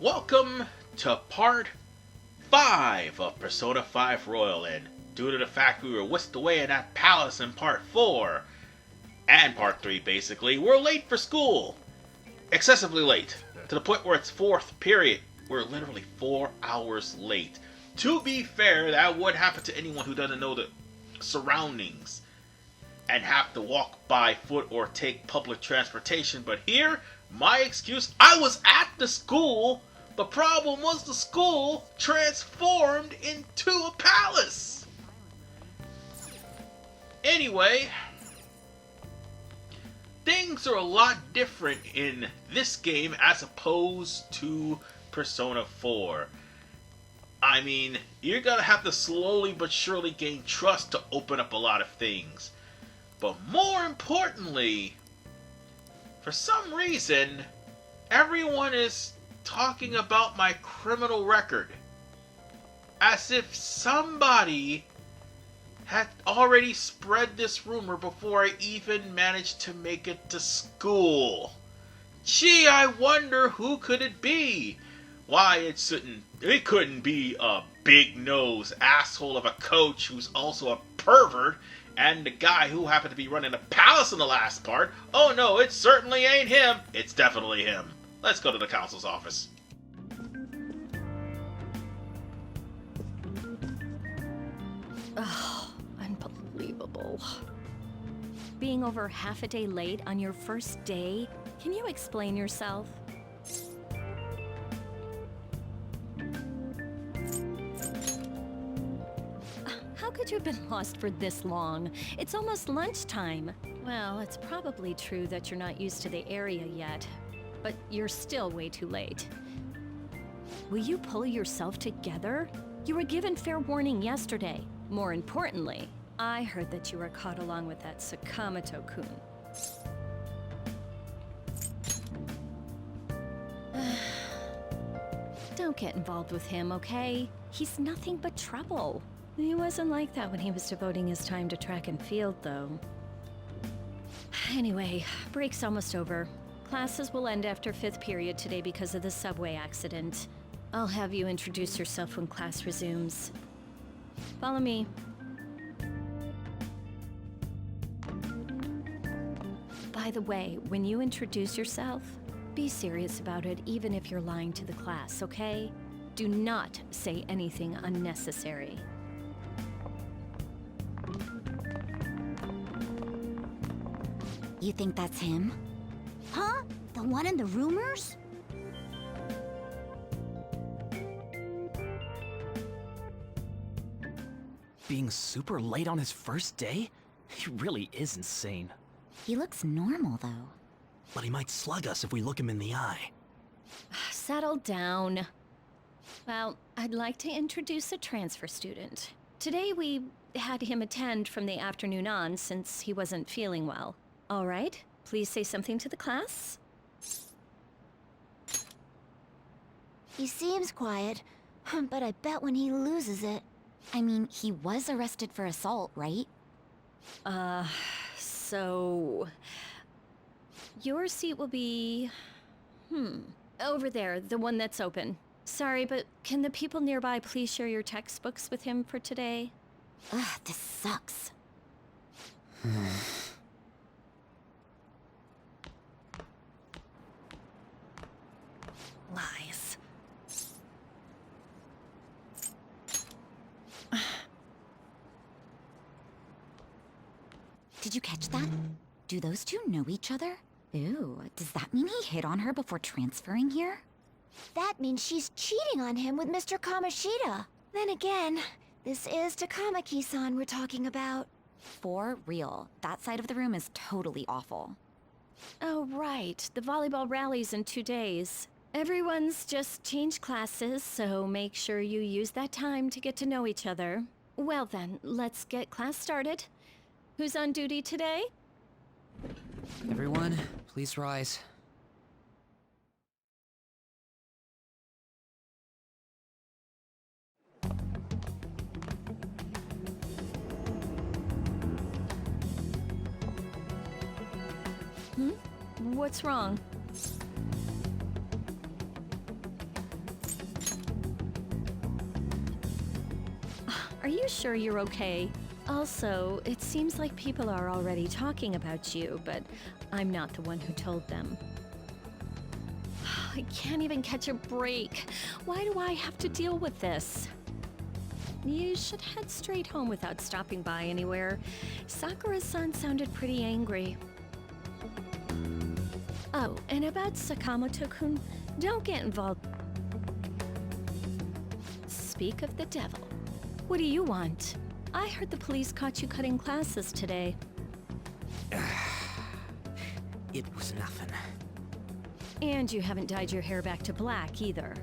Welcome to part 5 of Persona 5 Royal, and due to the fact we were whisked away in that palace in part 4, and part 3 basically, we're late for school. Excessively late, to the point where it's 4th period. We're literally 4 hours late. To be fair, that would happen to anyone who doesn't know the surroundings and have to walk by foot or take public transportation, but here, my excuse, I was at the school. The problem was the school transformed into a palace. Anyway, things are a lot different in this game as opposed to Persona 4. I mean, you're gonna have to slowly but surely gain trust to open up a lot of things. But more importantly, for some reason, everyone is talking about my criminal record. As if somebody had already spread this rumor before I even managed to make it to school. Gee, I wonder who could it be? Why, it couldn't be a big-nosed asshole of a coach who's also a pervert and the guy who happened to be running the palace in the last part. Oh no, it certainly ain't him. It's definitely him. Let's go to the council's office. Oh, unbelievable. Being over half a day late on your first day? Can you explain yourself? How could you have been lost for this long? It's almost lunchtime. Well, it's probably true that you're not used to the area yet, but you're still way too late. Will you pull yourself together? You were given fair warning yesterday. More importantly, I heard that you were caught along with that Sakamoto-kun. Don't get involved with him, okay? He's nothing but trouble. He wasn't like that when he was devoting his time to track and field, though. Anyway, break's almost over. Classes will end after 5th period today because of the subway accident. I'll have you introduce yourself when class resumes. Follow me. By the way, when you introduce yourself, be serious about it even if you're lying to the class, okay? Do not say anything unnecessary. You think that's him? Huh? The one in the rumors? Being super late on his first day? He really is insane. He looks normal, though. But he might slug us if we look him in the eye. Settle down. Well, I'd like to introduce a transfer student. Today we had him attend from the afternoon on since he wasn't feeling well. All right, please say something to the class. He seems quiet, but I bet when he loses it... I mean, he was arrested for assault, right? So... Your seat will be... over there, the one that's open. Sorry, but can the people nearby please share your textbooks with him for today? Ugh, this sucks. Lies. Did you catch that? Do those two know each other? Ew, does that mean he hit on her before transferring here? That means she's cheating on him with Mr. Kamoshida. Then again, this is Takamaki-san we're talking about. For real, that side of the room is totally awful. Oh, right. The volleyball rally's in 2 days. Everyone's just changed classes, so make sure you use that time to get to know each other. Well then, let's get class started. Who's on duty today? Everyone, please rise. What's wrong? Are you sure you're okay? Also, it seems like people are already talking about you, but I'm not the one who told them. I can't even catch a break. Why do I have to deal with this? You should head straight home without stopping by anywhere. Sakura-san sounded pretty angry. Oh, and about Sakamoto-kun, don't get involved. Speak of the devil. What do you want? I heard the police caught you cutting classes today. It was nothing. And you haven't dyed your hair back to black either.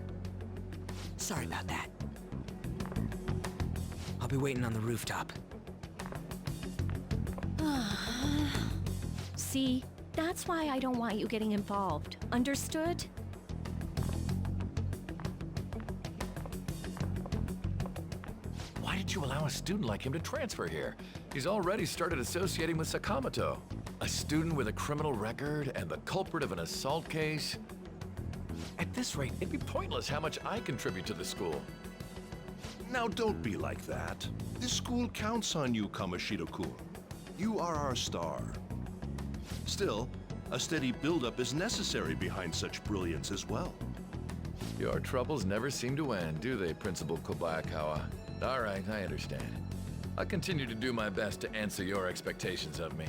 Sorry about that. I'll be waiting on the rooftop. See, that's why I don't want you getting involved. Understood? Why did you allow a student like him to transfer here? He's already started associating with Sakamoto. A student with a criminal record and the culprit of an assault case. At this rate, it'd be pointless how much I contribute to the school. Now don't be like that. This school counts on you, Kamoshida-kun. You are our star. Still, a steady build-up is necessary behind such brilliance as well. Your troubles never seem to end, do they, Principal Kobayakawa? All right, I understand. I'll continue to do my best to answer your expectations of me.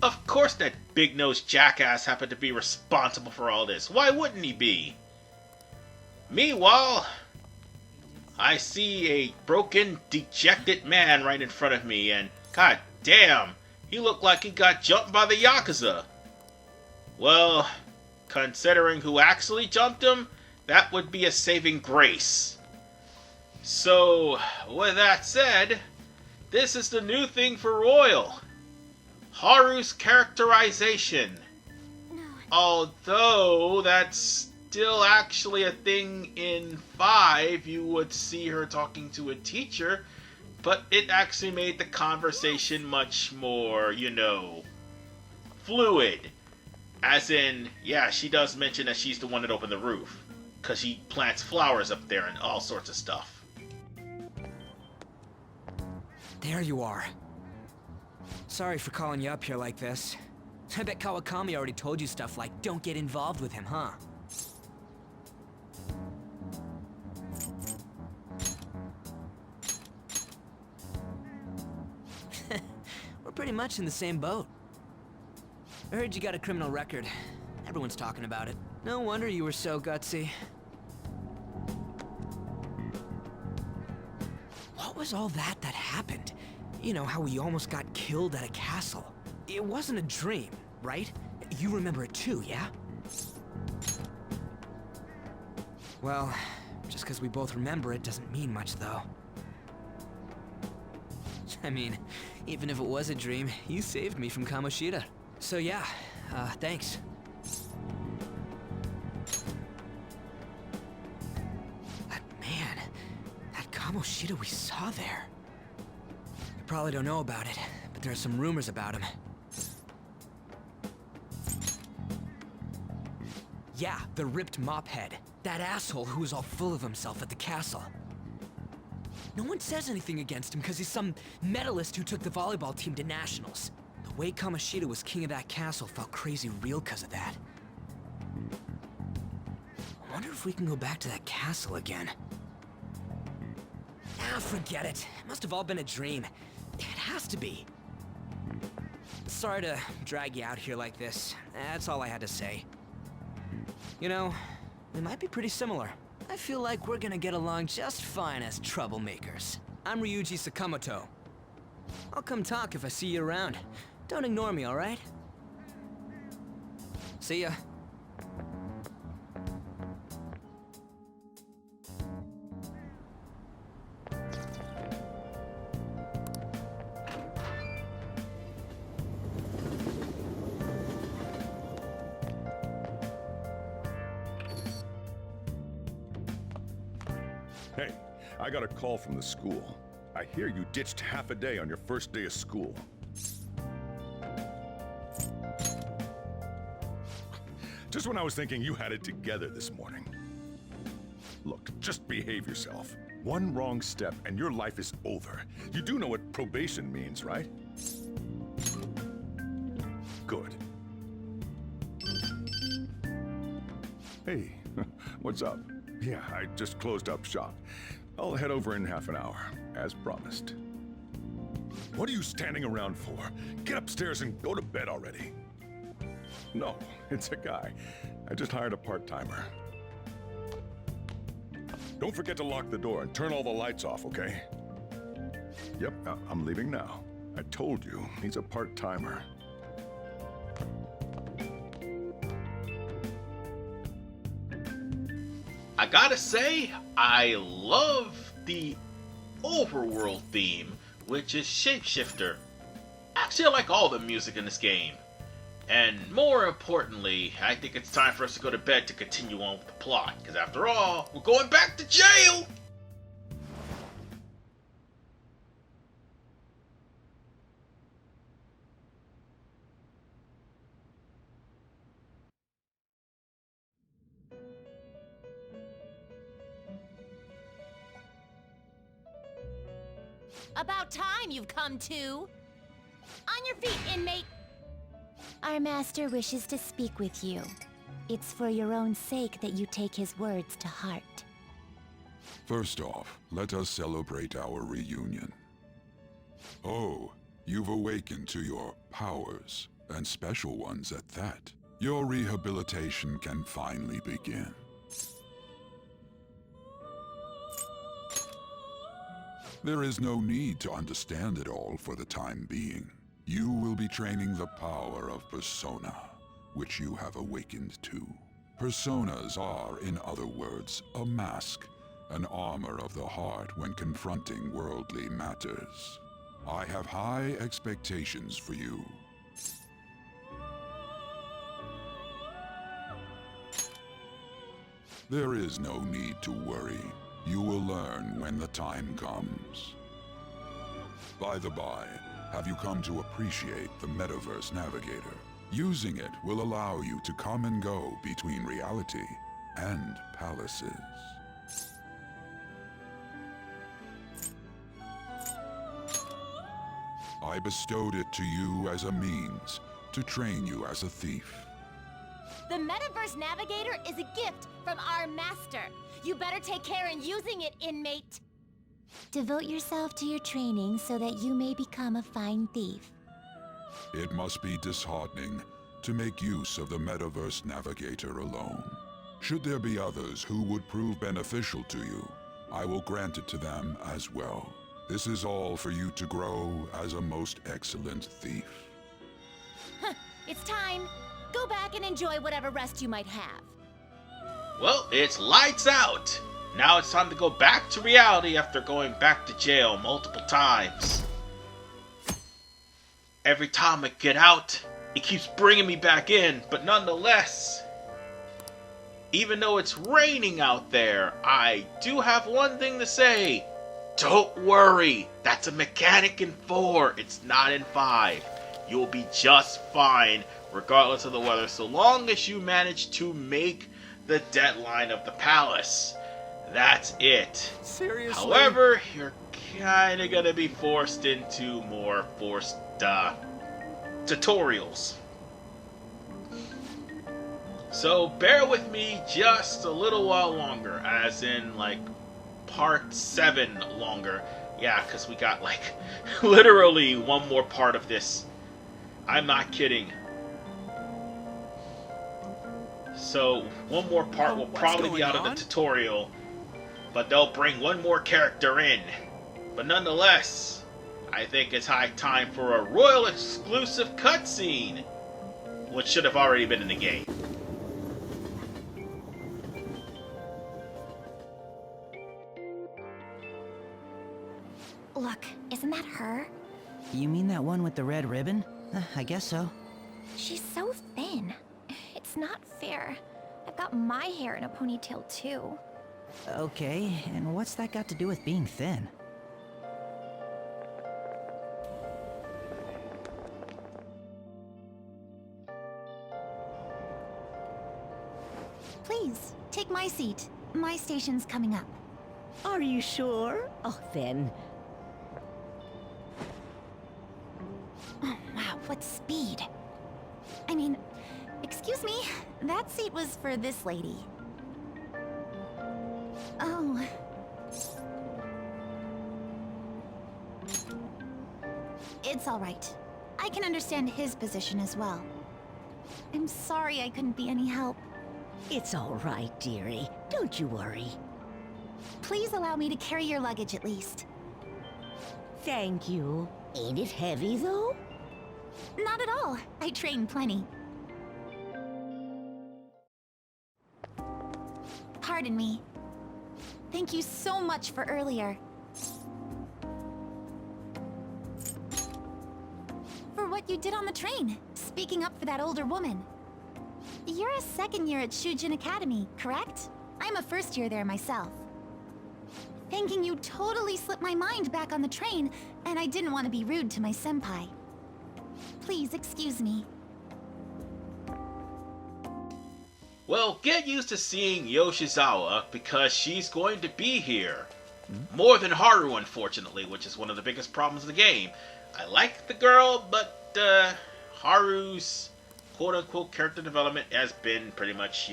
Of course that big-nosed jackass happened to be responsible for all this. Why wouldn't he be? Meanwhile, I see a broken, dejected man right in front of me, and god damn, he looked like he got jumped by the Yakuza. Well, considering who actually jumped him, that would be a saving grace. So, with that said, this is the new thing for Royal. Haru's characterization. Although that's still actually a thing in 5, you would see her talking to a teacher, but it actually made the conversation much more, fluid. As in, yeah, she does mention that she's the one that opened the roof, because she plants flowers up there and all sorts of stuff. There you are. Sorry for calling you up here like this. I bet Kawakami already told you stuff like, don't get involved with him, huh? We're pretty much in the same boat. I heard you got a criminal record. Everyone's talking about it. No wonder you were so gutsy. What was all that happened? You know, how we almost got killed at a castle. It wasn't a dream, right? You remember it too, yeah? Well, just because we both remember it doesn't mean much, though. I mean, even if it was a dream, you saved me from Kamoshida. So yeah, thanks. But man, that Kamoshida we saw there. You probably don't know about it, but there are some rumors about him. Yeah, the ripped mop head. That asshole who was all full of himself at the castle. No one says anything against him because he's some medalist who took the volleyball team to nationals. The way Kamoshida was king of that castle felt crazy real because of that. I wonder if we can go back to that castle again. Ah, forget it. It must have all been a dream. It has to be. Sorry to drag you out here like this. That's all I had to say. You know, we might be pretty similar. I feel like we're gonna get along just fine as troublemakers. I'm Ryuji Sakamoto. I'll come talk if I see you around. Don't ignore me, alright? See ya. Hey, I got a call from the school. I hear you ditched half a day on your first day of school. Just when I was thinking you had it together this morning. Look, just behave yourself. One wrong step and your life is over. You do know what probation means, right? Good. Hey, what's up? Yeah, I just closed up shop. I'll head over in half an hour, as promised. What are you standing around for? Get upstairs and go to bed already. No, it's a guy. I just hired a part-timer. Don't forget to lock the door and turn all the lights off, okay? Yep, I'm leaving now. I told you, he's a part-timer. I gotta say, I love the overworld theme, which is Shapeshifter. Actually, I like all the music in this game. And more importantly, I think it's time for us to go to bed to continue on with the plot, because after all, we're going back to jail! About time you've come to. On your feet, inmate. Our master wishes to speak with you. It's for your own sake that you take his words to heart. First off, let us celebrate our reunion. Oh, you've awakened to your powers, and special ones at that. Your rehabilitation can finally begin. There is no need to understand it all for the time being. You will be training the power of persona, which you have awakened to. Personas are, in other words, a mask, an armor of the heart when confronting worldly matters. I have high expectations for you. There is no need to worry. You will learn when the time comes. By the by, have you come to appreciate the Metaverse Navigator? Using it will allow you to come and go between reality and palaces. I bestowed it to you as a means to train you as a thief. The Metaverse Navigator is a gift from our master. You better take care in using it, inmate. Devote yourself to your training so that you may become a fine thief. It must be disheartening to make use of the Metaverse Navigator alone. Should there be others who would prove beneficial to you, I will grant it to them as well. This is all for you to grow as a most excellent thief. It's time. Go back and enjoy whatever rest you might have. Well, it's lights out! Now it's time to go back to reality after going back to jail multiple times. Every time I get out, it keeps bringing me back in, but nonetheless, even though it's raining out there, I do have one thing to say. Don't worry, that's a mechanic in 4, it's not in 5. You'll be just fine, regardless of the weather, so long as you manage to make the deadline of the palace. That's it. Seriously? However, you're kinda gonna be forced into more forced tutorials. So bear with me just a little while longer, as in like part 7 longer. Yeah, because we got like literally one more part of this. I'm not kidding. So one more part will probably be out of the tutorial, but they'll bring one more character in. But nonetheless, I think it's high time for a royal exclusive cutscene, which should have already been in the game. Look, isn't that her? You mean that one with the red ribbon? I guess so. She's so thin. It's not fair. I've got my hair in a ponytail too. Okay, and what's that got to do with being thin? Please, take my seat. My station's coming up. Are you sure? Oh, then. Oh, wow, what speed. I mean, excuse me, that seat was for this lady. Oh. It's all right. I can understand his position as well. I'm sorry I couldn't be any help. It's all right, dearie. Don't you worry. Please allow me to carry your luggage at least. Thank you. Ain't it heavy, though? Not at all. I train plenty. Pardon me. Thank you so much for earlier. For what you did on the train, speaking up for that older woman. You're a second year at Shujin Academy, correct? I'm a first year there myself. Thanking you totally slipped my mind back on the train, and I didn't want to be rude to my senpai. Please excuse me. Well, get used to seeing Yoshizawa because she's going to be here. More than Haru, unfortunately, which is one of the biggest problems of the game. I like the girl, but Haru's quote-unquote character development has been pretty much,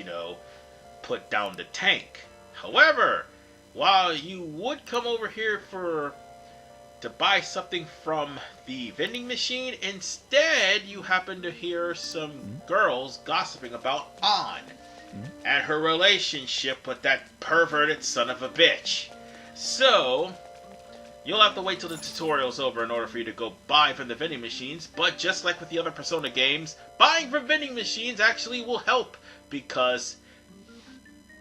put down the tank. However, while you would come over here to buy something from the vending machine, instead you happen to hear some girls gossiping about An and her relationship with that perverted son of a bitch. So, you'll have to wait till the tutorial's over in order for you to go buy from the vending machines, but just like with the other Persona games, buying from vending machines actually will help, because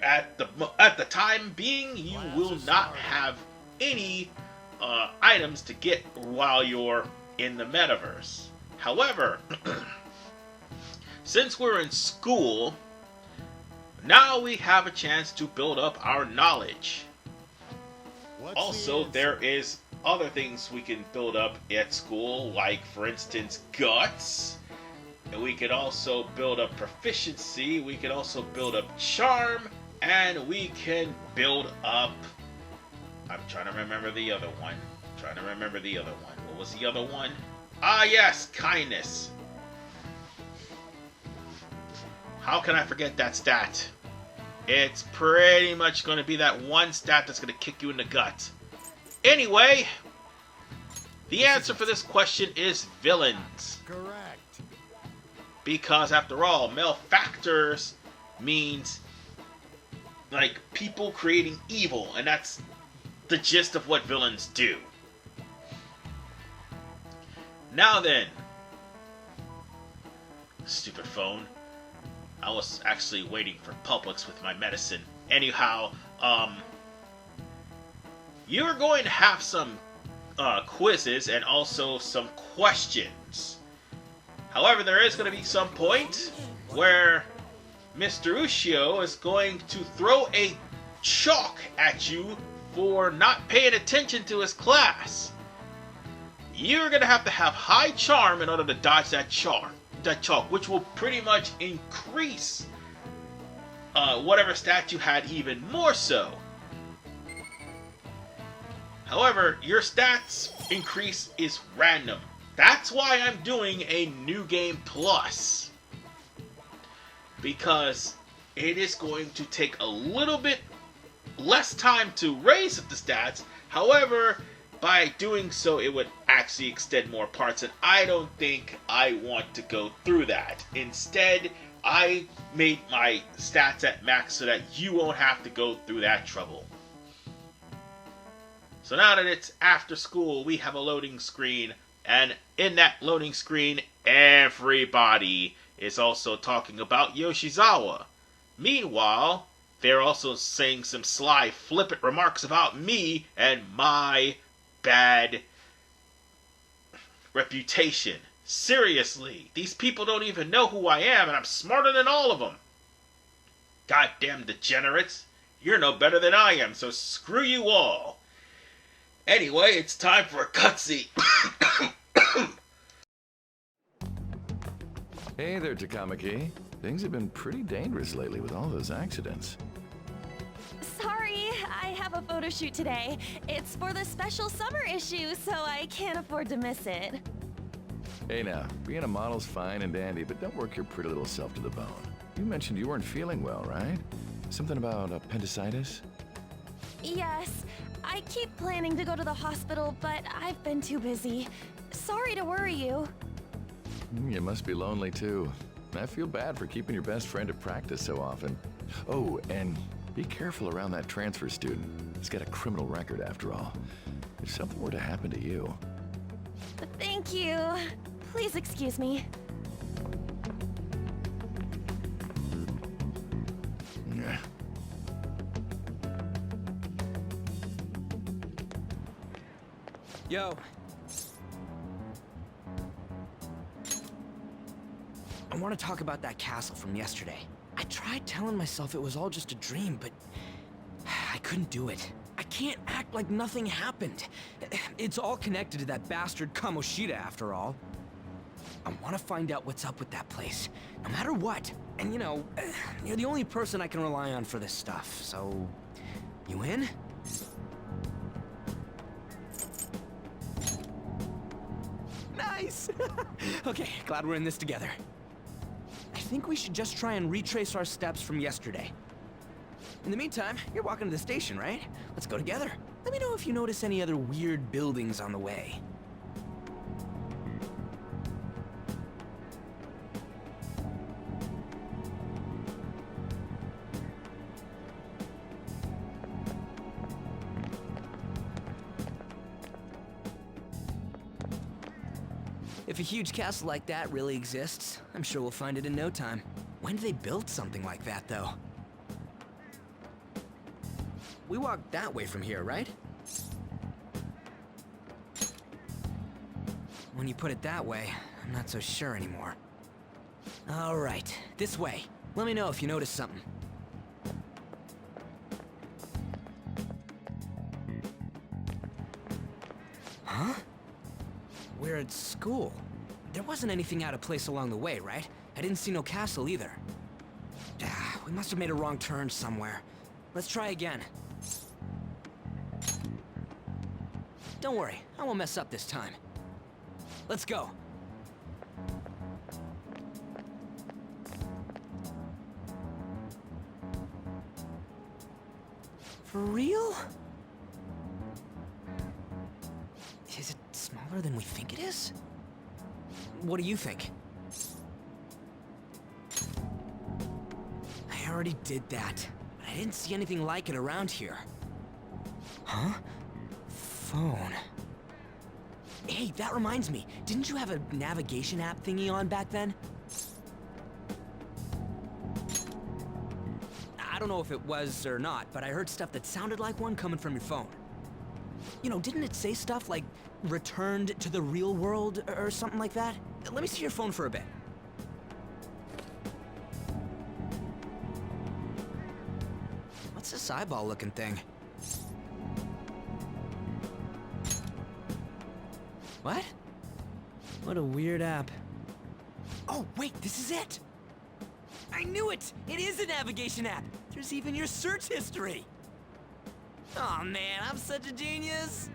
at the time being, you will not have any items to get while you're in the metaverse. However, since we're in school, now we have a chance to build up our knowledge. Also, there is other things we can build up at school, like, for instance, guts. And we could also build up proficiency, we could also build up charm, and we can build up... I'm trying to remember the other one. What was the other one? Ah, yes, kindness. How can I forget that stat? It's pretty much going to be that one stat that's going to kick you in the gut. Anyway, the answer for this question is villains. Correct. Because after all, malefactors means like people creating evil, and that's the gist of what villains do. Now then, stupid phone. I was actually waiting for Publix with my medicine. Anyhow, you're going to have some quizzes and also some questions. However, there is going to be some point where Mr. Ushio is going to throw a chalk at you for not paying attention to his class. You're going to have high charm in order to dodge that chalk, which will pretty much increase whatever stat you had even more so. However, your stats increase is random. That's why I'm doing a New Game Plus. Because it is going to take a little bit less time to raise the stats. However, by doing so, it would actually extend more parts, and I don't think I want to go through that. Instead, I made my stats at max so that you won't have to go through that trouble. So now that it's after school, we have a loading screen, and in that loading screen, everybody is also talking about Yoshizawa. Meanwhile, they're also saying some sly, flippant remarks about me and my bad reputation. Seriously, these people don't even know who I am, and I'm smarter than all of them. Goddamn degenerates. You're no better than I am, so screw you all. Anyway, it's time for a cutscene. Hey there, Takamaki. Things have been pretty dangerous lately with all those accidents. Sorry, I have a photo shoot today. It's for the special summer issue, so I can't afford to miss it. Hey now, being a model's fine and dandy, but don't work your pretty little self to the bone. You mentioned you weren't feeling well, right? Something about appendicitis? Yes, I keep planning to go to the hospital, but I've been too busy. Sorry to worry you. You must be lonely too. I feel bad for keeping your best friend at practice so often. Oh, and be careful around that transfer student. He's got a criminal record after all. If something were to happen to you... Thank you. Please excuse me. Yeah. Yo. I want to talk about that castle from yesterday. I tried telling myself it was all just a dream, but I couldn't do it. I can't act like nothing happened. It's all connected to that bastard Kamoshida, after all. I want to find out what's up with that place, no matter what. And you know, you're the only person I can rely on for this stuff, so... You in? Nice! Okay, glad we're in this together. I think we should just try and retrace our steps from yesterday. In the meantime, you're walking to the station, right? Let's go together. Let me know if you notice any other weird buildings on the way. If a huge castle like that really exists, I'm sure we'll find it in no time. When did they build something like that, though? We walked that way from here, right? When you put it that way, I'm not so sure anymore. All right, this way. Let me know if you notice something. Huh? We're at school. There wasn't anything out of place along the way, right? I didn't see no castle either. We must have made a wrong turn somewhere. Let's try again. Don't worry, I won't mess up this time. Let's go. For real? Is it smaller than we think it is? What do you think? I already did that, but I didn't see anything like it around here. Huh? Phone. Hey, that reminds me. Didn't you have a navigation app thingy on back then? I don't know if it was or not, but I heard stuff that sounded like one coming from your phone. You know, didn't it say stuff like returned to the real world or something like that? Let me see your phone for a bit. What's this eyeball-looking thing? What? What a weird app. Oh, wait, this is it! I knew it! It is a navigation app! There's even your search history! Aw, man, I'm such a genius!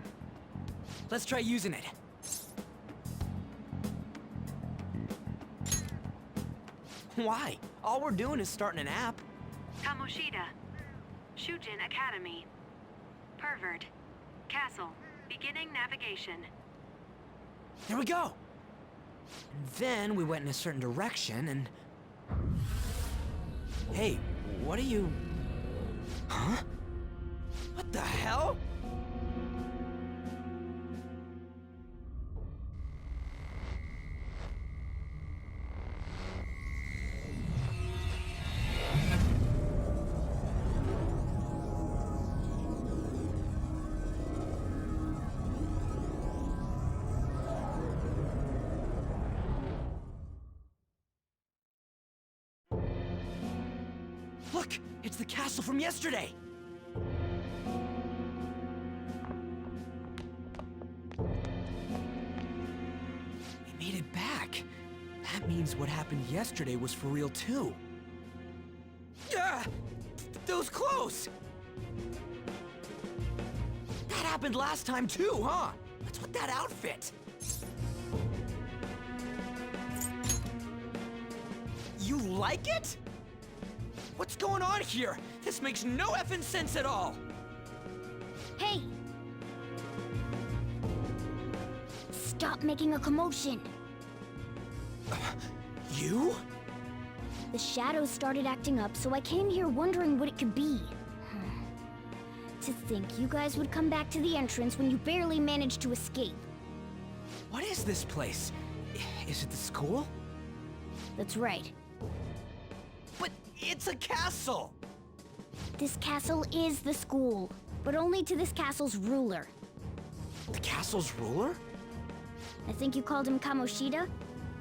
Let's try using it. Why? All we're doing is starting an app. Kamoshida. Shujin Academy. Pervert. Castle. Beginning navigation. There we go! And then we went in a certain direction and... Hey, what are you... Huh? What the hell? Look! It's the castle from yesterday! We made it back. That That means what happened yesterday was for real too. Yeah, those clothes! That happened last time too, huh? What's with that outfit? You like it? What's going on here? This makes no effing sense at all! Hey! Stop making a commotion! You? The shadows started acting up, so I came here wondering what it could be. To think you guys would come back to the entrance when you barely managed to escape. What is this place? Is it the school? That's right. But it's a castle! This castle is the school, but only to this castle's ruler. The castle's ruler? I think you called him Kamoshida?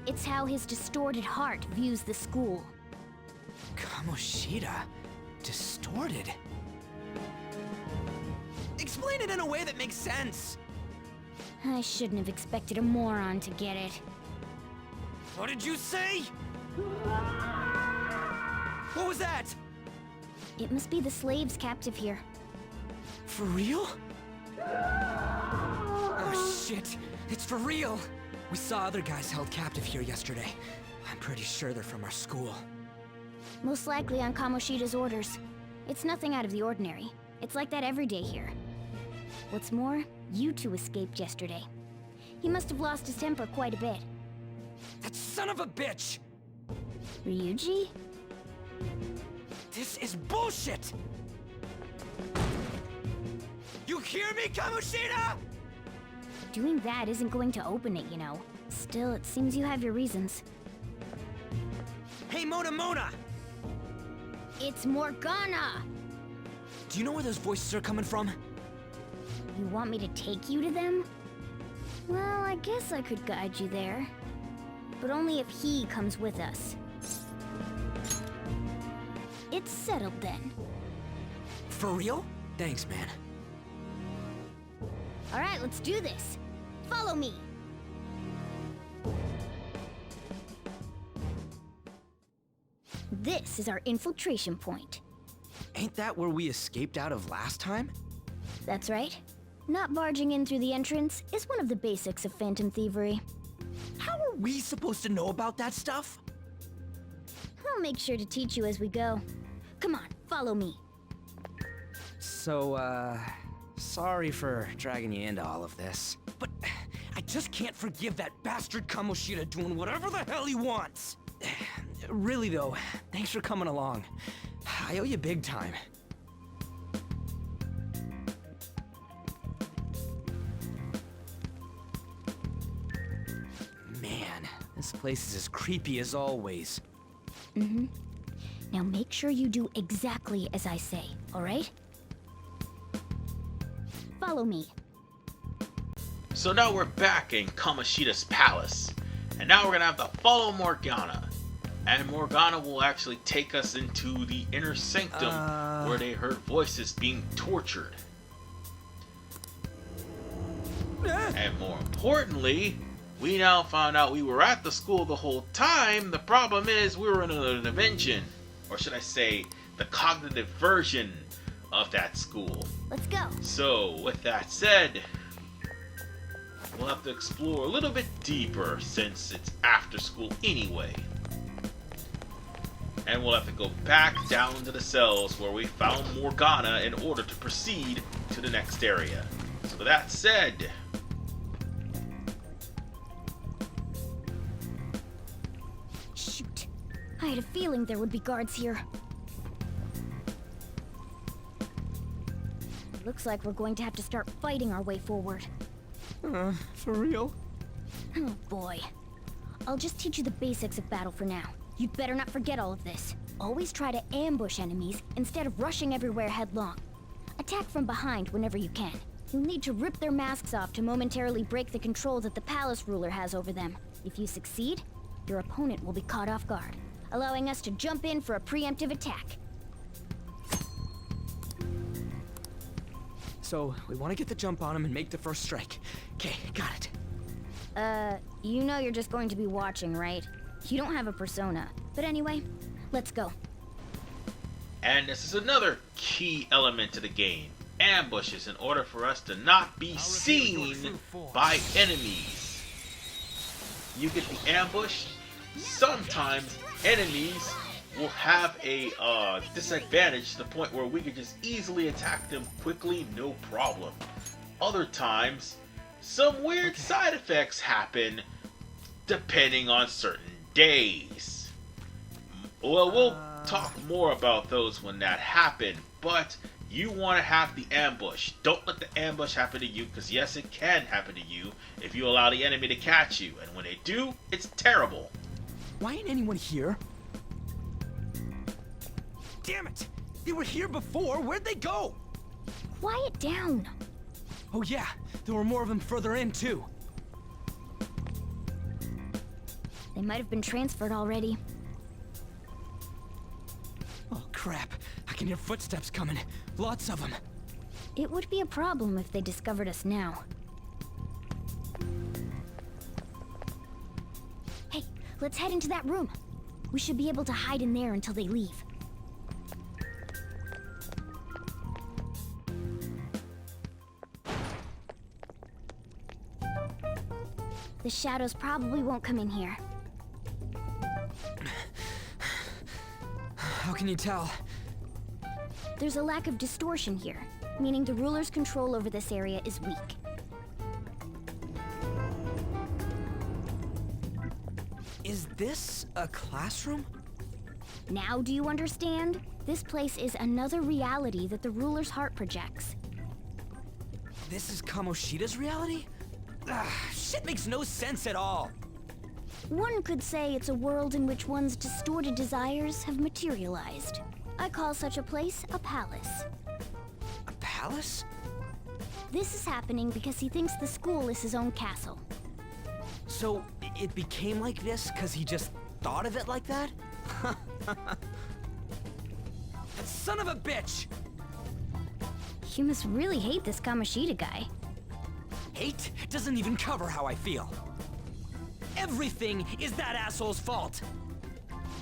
It's how his distorted heart views the school. Kamoshida? Distorted? Explain it in a way that makes sense! I shouldn't have expected a moron to get it. What did you say? What was that? It must be the slaves captive here. For real? Oh shit, it's for real! We saw other guys held captive here yesterday. I'm pretty sure they're from our school. Most likely on Kamoshida's orders. It's nothing out of the ordinary. It's like that every day here. What's more, you two escaped yesterday. He must have lost his temper quite a bit. That son of a bitch! Ryuji? This is bullshit! You hear me, Kamoshida?! Doing that isn't going to open it, you know. Still, it seems you have your reasons. Hey, Mona! It's Morgana! Do you know where those voices are coming from? You want me to take you to them? Well, I guess I could guide you there. But only if he comes with us. It's settled then. For real? Thanks, man. Alright, let's do this. Follow me! This is our infiltration point. Ain't that where we escaped out of last time? That's right. Not barging in through the entrance is one of the basics of phantom thievery. How are we supposed to know about that stuff? I'll make sure to teach you as we go. Come on, follow me. So, sorry for dragging you into all of this. But I just can't forgive that bastard Kamoshida doing whatever the hell he wants. Really though, thanks for coming along. I owe you big time. Man, this place is as creepy as always. Mm-hmm. Now make sure you do exactly as I say, alright? Follow me. So now we're back in Kamoshida's palace. And now we're gonna have to follow Morgana. And Morgana will actually take us into the inner sanctum where they heard voices being tortured. And more importantly, we now found out we were at the school the whole time. The problem is we were in another dimension. Or should I say, the cognitive version of that school. Let's go. So, with that said, we'll have to explore a little bit deeper since it's after school anyway. And we'll have to go back down to the cells where we found Morgana in order to proceed to the next area. So with that said, shoot. I had a feeling there would be guards here. Looks like we're going to have to start fighting our way forward. For real? Oh boy. I'll just teach you the basics of battle for now. You'd better not forget all of this. Always try to ambush enemies instead of rushing everywhere headlong. Attack from behind whenever you can. You'll need to rip their masks off to momentarily break the control that the palace ruler has over them. If you succeed, your opponent will be caught off guard, allowing us to jump in for a preemptive attack. So, we want to get the jump on him and make the first strike. Okay, got it. You know you're just going to be watching, right? You don't have a persona. But anyway, let's go. And this is another key element to the game. Ambushes in order for us to not be seen by enemies. You get the ambush. Sometimes enemies will have a disadvantage to the point where we can just easily attack them quickly, no problem. Other times, some weird side effects happen depending on certain days. Well, we'll talk more about those when that happens, but you want to have the ambush. Don't let the ambush happen to you, because yes, it can happen to you if you allow the enemy to catch you, and when they do, it's terrible. Why ain't anyone here? Damn it! They were here before! Where'd they go? Quiet down. Oh yeah, there were more of them further in, too. They might have been transferred already. Oh crap, I can hear footsteps coming. Lots of them. It would be a problem if they discovered us now. Hey, let's head into that room. We should be able to hide in there until they leave. The shadows probably won't come in here. How can you tell? There's a lack of distortion here, meaning the ruler's control over this area is weak. Is this a classroom? Now do you understand? This place is another reality that the ruler's heart projects. This is Kamoshida's reality? Shit makes no sense at all. One could say it's a world in which one's distorted desires have materialized. I call such a place a palace. A palace? This is happening because he thinks the school is his own castle. So, it became like this because he just thought of it like that? That son of a bitch! You must really hate this Kamoshida guy. Hate doesn't even cover how I feel. Everything is that asshole's fault.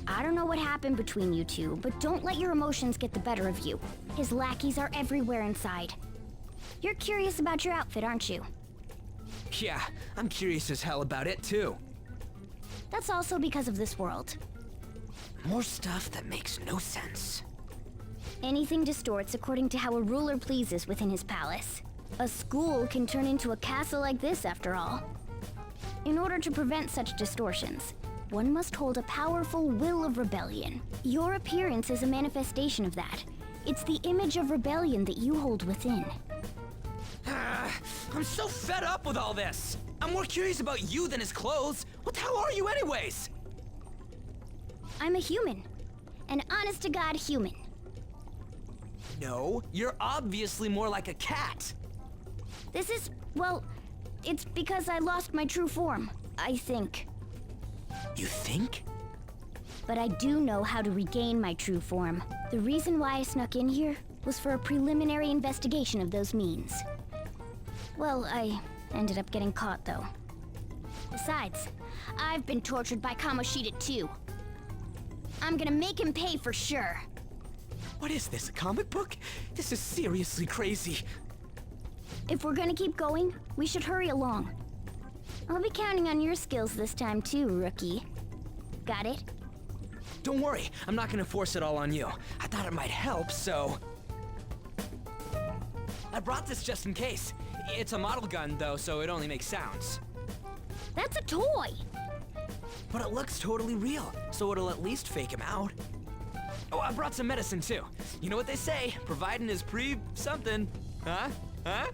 I don't know what happened between you two, but don't let your emotions get the better of you. His lackeys are everywhere inside. You're curious about your outfit, aren't you? Yeah, I'm curious as hell about it too. That's also because of this world. More stuff that makes no sense. Anything distorts according to how a ruler pleases within his palace. A school can turn into a castle like this, after all. In order to prevent such distortions, one must hold a powerful will of rebellion. Your appearance is a manifestation of that. It's the image of rebellion that you hold within. I'm so fed up with all this. I'm more curious about you than his clothes. What the hell are you anyways? I'm a human. An honest-to-God human. No, you're obviously more like a cat. This is, well, it's because I lost my true form, I think. You think? But I do know how to regain my true form. The reason why I snuck in here was for a preliminary investigation of those means. Well, I ended up getting caught, though. Besides, I've been tortured by Kamoshida too. I'm gonna make him pay for sure. What is this, a comic book? This is seriously crazy. If we're gonna keep going, we should hurry along. I'll be counting on your skills this time too, rookie. Got it? Don't worry, I'm not gonna force it all on you. I thought it might help, so... I brought this just in case. It's a model gun, though, so it only makes sounds. That's a toy! But it looks totally real, so it'll at least fake him out. Oh, I brought some medicine, too. You know what they say, providing is something. Huh? Huh?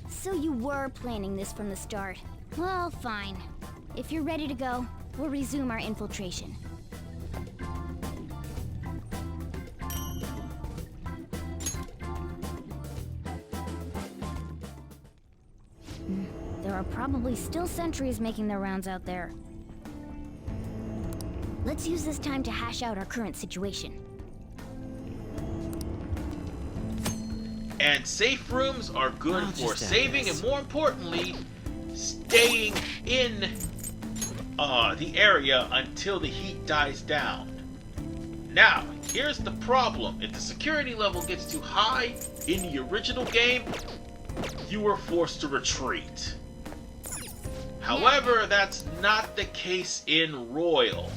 So you were planning this from the start. Well, fine. If you're ready to go, we'll resume our infiltration. There are probably still sentries making their rounds out there. Let's use this time to hash out our current situation. And safe rooms are good for saving and, more importantly, staying in the area until the heat dies down. Now, here's the problem. If the security level gets too high in the original game, you were forced to retreat. However, that's not the case in Royal.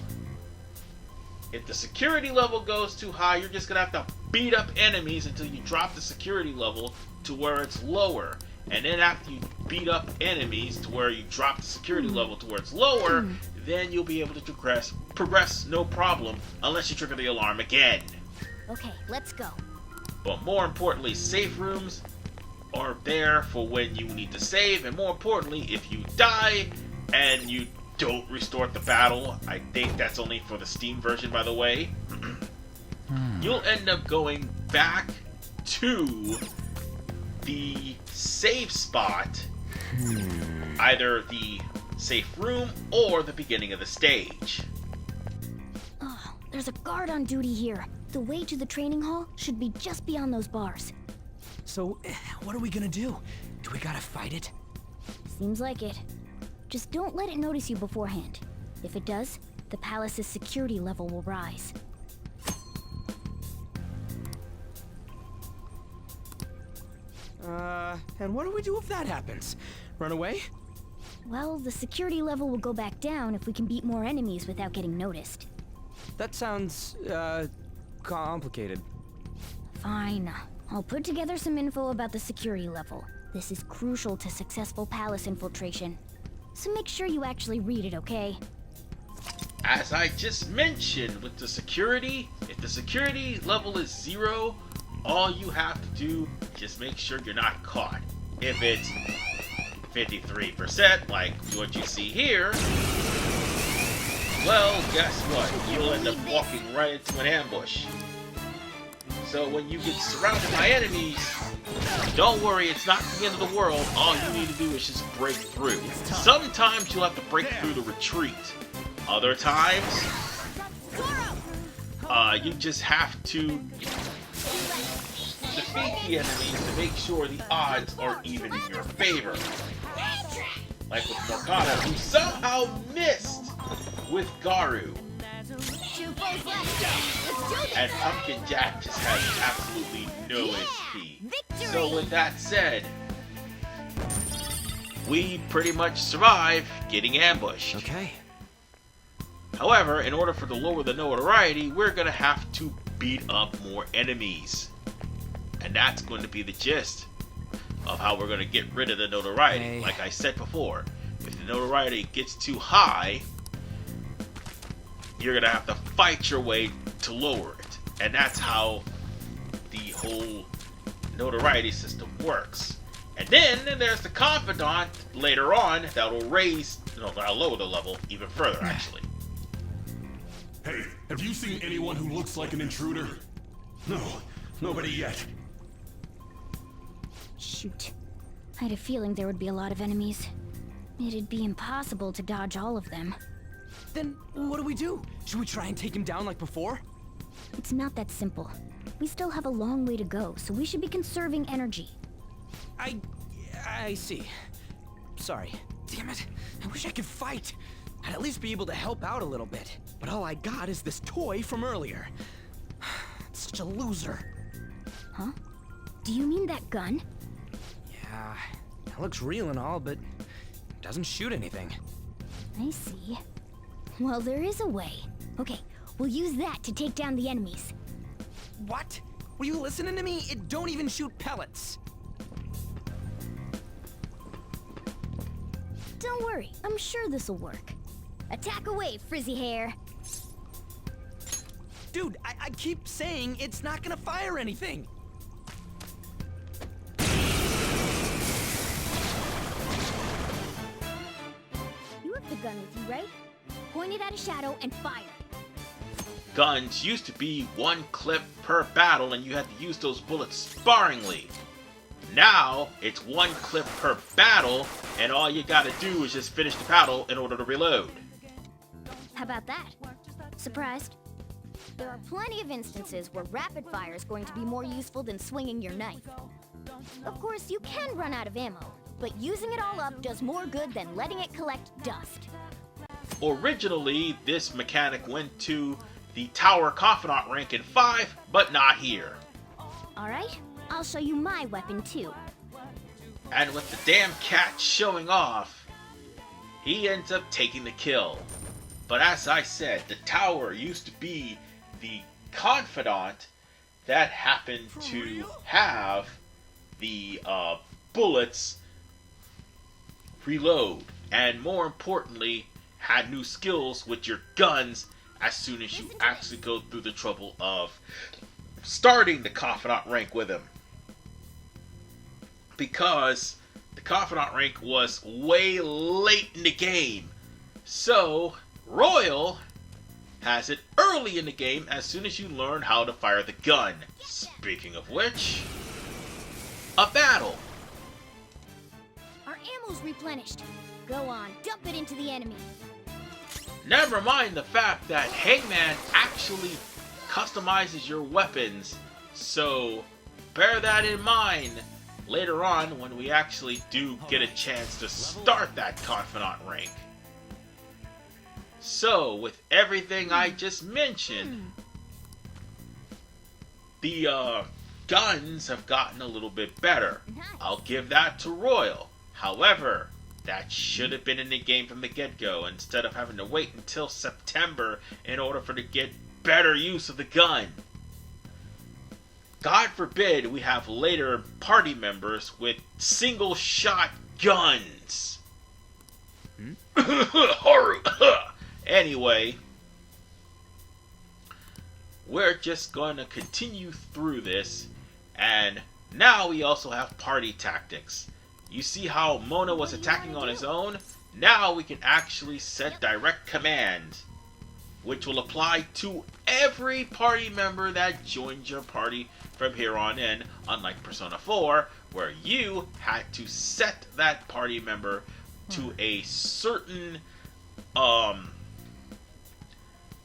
If the security level goes too high, you're just gonna have to beat up enemies until you drop the security level to where it's lower. And then after you beat up enemies to where you drop the security level to where it's lower, then you'll be able to progress no problem, unless you trigger the alarm again. Okay, let's go. But more importantly, safe rooms are there for when you need to save, and more importantly, if you die and you don't restart the battle, I think that's only for the Steam version, by the way, you'll end up going back to the save spot, either the safe room or the beginning of the stage. Oh, there's a guard on duty here. The way to the training hall should be just beyond those bars. So, what are we gonna do? Do we gotta fight it? Seems like it. Just don't let it notice you beforehand. If it does, the palace's security level will rise. And what do we do if that happens? Run away? Well, the security level will go back down if we can beat more enemies without getting noticed. That sounds, complicated. Fine. I'll put together some info about the security level. This is crucial to successful palace infiltration. So make sure you actually read it, okay? As I just mentioned with the security, if the security level is 0, all you have to do is just make sure you're not caught. If it's 53%, like what you see here, well, guess what? You'll end up walking right into an ambush. So when you get surrounded by enemies, don't worry, it's not the end of the world. All you need to do is just break through. Sometimes you'll have to break through the retreat. Other times, you just have to defeat the enemies to make sure the odds are even in your favor. Like with Morgana, who somehow missed with Garu. And Pumpkin Jack just has absolutely no HP. So with that said, we pretty much survive getting ambushed. Okay. However, in order for to lower the notoriety, we're gonna have to beat up more enemies. And that's going to be the gist of how we're gonna get rid of the notoriety. Hey. Like I said before, if the notoriety gets too high, you're gonna have to fight your way to lower it. And that's how the whole notoriety system works. And then there's the confidant later on that'll that'll lower the level even further, actually. Hey, have you seen anyone who looks like an intruder? No, nobody yet. Shoot. I had a feeling there would be a lot of enemies. It'd be impossible to dodge all of them. Then what do we do? Should we try and take him down like before? It's not that simple. We still have a long way to go, so we should be conserving energy. I see. Sorry. Damn it. I wish I could fight. I'd at least be able to help out a little bit. But all I got is this toy from earlier. Such a loser. Huh? Do you mean that gun? Yeah, it looks real and all, but it doesn't shoot anything. I see. Well, there is a way. Okay, we'll use that to take down the enemies. What? Were you listening to me? It don't even shoot pellets. Don't worry, I'm sure this'll work. Attack away, frizzy hair. Dude, I keep saying it's not gonna fire anything. You have the gun with you, right? Point it at a shadow and fire. Guns used to be 1 clip per battle and you had to use those bullets sparingly. Now, it's 1 clip per battle and all you gotta do is just finish the battle in order to reload. How about that? Surprised? There are plenty of instances where rapid fire is going to be more useful than swinging your knife. Of course, you can run out of ammo, but using it all up does more good than letting it collect dust. Originally, this mechanic went to the Tower Confidant rank in 5, but not here. Alright, I'll show you my weapon too. And with the damn cat showing off, he ends up taking the kill. But as I said, the tower used to be the confidant that happened to have the bullets reload, and more importantly, had new skills with your guns as soon as you actually go through the trouble of starting the confidant rank with him. Because the confidant rank was way late in the game. So, Royal has it early in the game as soon as you learn how to fire the gun. Speaking of which, a battle. Our ammo's replenished. Go on, dump it into the enemy. Never mind the fact that Hangman actually customizes your weapons, so bear that in mind later on when we actually do get a chance to start that confidant rank. So, with everything I just mentioned, the guns have gotten a little bit better. I'll give that to Royal. However, that should have been in the game from the get-go instead of having to wait until September in order for to get better use of the gun. God forbid we have later party members with single-shot guns. Haru. Anyway, we're just going to continue through this, and now we also have party tactics. You see how Mona was attacking on his own? Now we can actually set direct command, which will apply to every party member that joins your party from here on in, unlike Persona 4, where you had to set that party member to a certain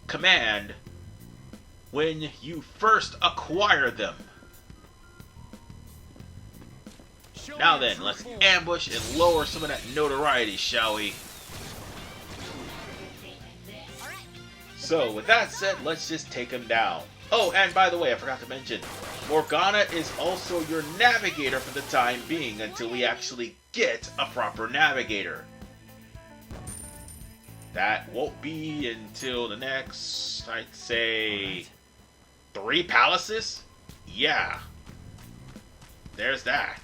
command when you first acquire them. Now then, let's ambush and lower some of that notoriety, shall we? So, with that said, let's just take him down. Oh, and by the way, I forgot to mention, Morgana is also your navigator for the time being until we actually get a proper navigator. That won't be until the next, I'd say, 3 palaces? Yeah. There's that.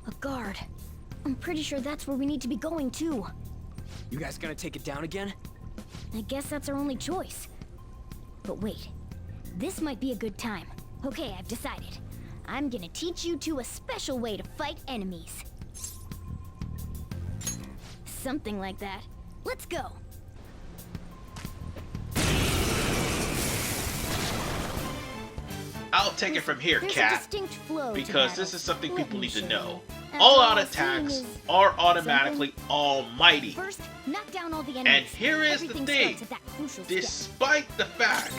A guard. I'm pretty sure that's where we need to be going too. You guys gonna take it down again? I guess that's our only choice. But wait, this might be a good time. Okay, I've decided. I'm gonna teach you two a special way to fight enemies. Something like that. Let's go. I'll take it from here, There's Cat, a distinct flow to because battle. this is something Let people me need to show know. you. After All-out all, attacks seeing is are automatically almighty. First, knock down all the enemies. And here is the Everything thing. starts at that crucial step. Despite the fact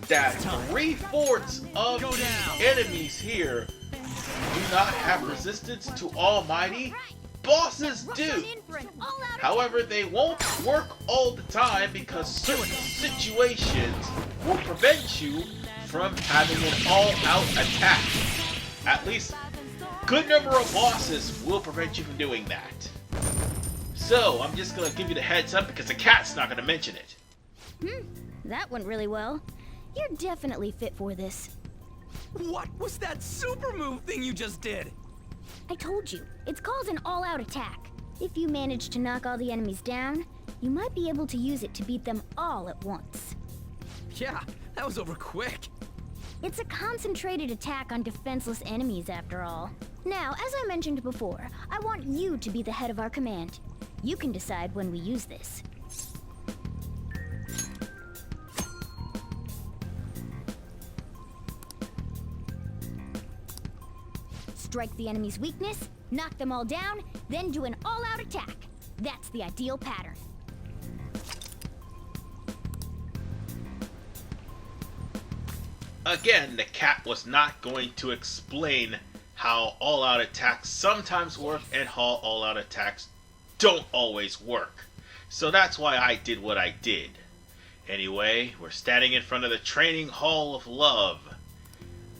that 3/4 of the enemies here do not have resistance to Almighty, bosses do. However, they won't work all the time because certain situations will prevent you from having an all-out attack. At least, good number of bosses will prevent you from doing that. So, I'm just gonna give you the heads up because the cat's not gonna mention it. That went really well. You're definitely fit for this. What was that super move thing you just did? I told you, it's called an all-out attack. If you manage to knock all the enemies down, you might be able to use it to beat them all at once. Yeah, that was over quick. It's a concentrated attack on defenseless enemies, after all. Now, as I mentioned before, I want you to be the head of our command. You can decide when we use this. Strike the enemy's weakness, knock them all down, then do an all-out attack. That's the ideal pattern. Again, the cat was not going to explain how all-out attacks sometimes work and how all-out attacks don't always work. So that's why I did what I did. Anyway, we're standing in front of the Training Hall of Love.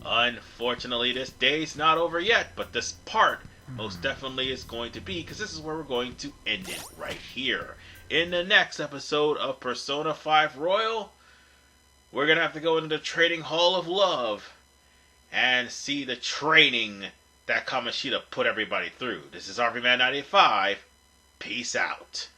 Unfortunately, this day's not over yet, but this part most definitely is going to be, because this is where we're going to end it right here. In the next episode of Persona 5 Royal, we're going to have to go into the Training Hall of Love and see the training that Kamoshida put everybody through. This is RVman95. Peace out.